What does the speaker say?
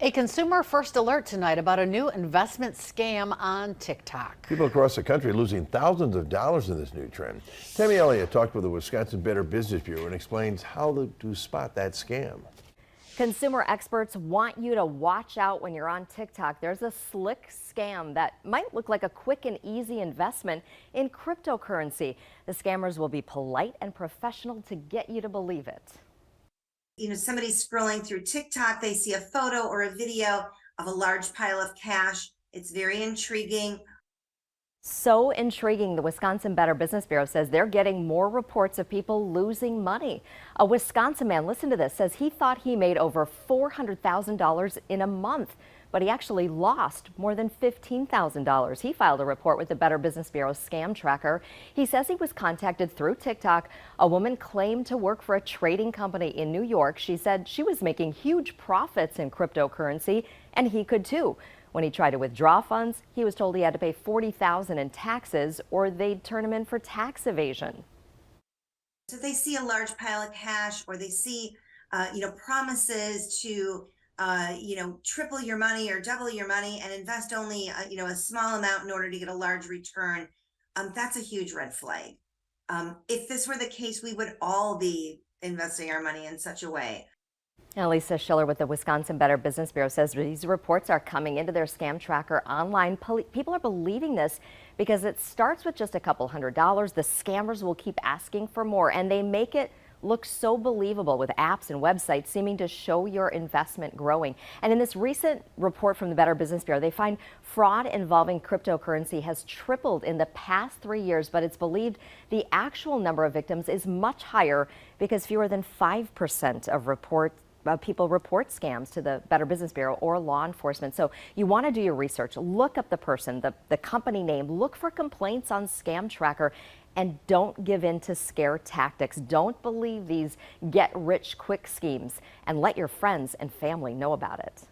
A consumer first alert tonight about a new investment scam on TikTok. People across the country losing thousands of dollars in this new trend. Tammy Elliott talked with the Wisconsin Better Business Bureau and explains how to spot that scam. Consumer experts want you to watch out when you're on TikTok. There's a slick scam that might look like a quick and easy investment in cryptocurrency. The scammers will be polite and professional to get you to believe it. Somebody's scrolling through TikTok, they see a photo or a video of a large pile of cash. It's very intriguing. So intriguing, the Wisconsin Better Business Bureau says they're getting more reports of people losing money. A Wisconsin man, listen to this, says he thought he made over $400,000 in a month, but he actually lost more than $15,000. He filed a report with the Better Business Bureau scam tracker. He says he was contacted through TikTok. A woman claimed to work for a trading company in New York. She said she was making huge profits in cryptocurrency, and he could too. When he tried to withdraw funds, he was told he had to pay $40,000 in taxes or they'd turn him in for tax evasion. So they see a large pile of cash, or they see, promises to, triple your money or double your money and invest only, a small amount in order to get a large return. That's a huge red flag. If this were the case, we would all be investing our money in such a way. Now, Lisa Schiller with the Wisconsin Better Business Bureau says these reports are coming into their scam tracker online. People are believing this because it starts with just a couple $100. The scammers will keep asking for more, and they make it look so believable with apps and websites seeming to show your investment growing. And in this recent report from the Better Business Bureau, they find fraud involving cryptocurrency has tripled in the past 3 years, but it's believed the actual number of victims is much higher because fewer than 5% of people report scams to the Better Business Bureau or law enforcement. So you want to do your research, look up the person, the company name, look for complaints on Scam Tracker, and don't give in to scare tactics. Don't believe these get-rich-quick schemes, and let your friends and family know about it.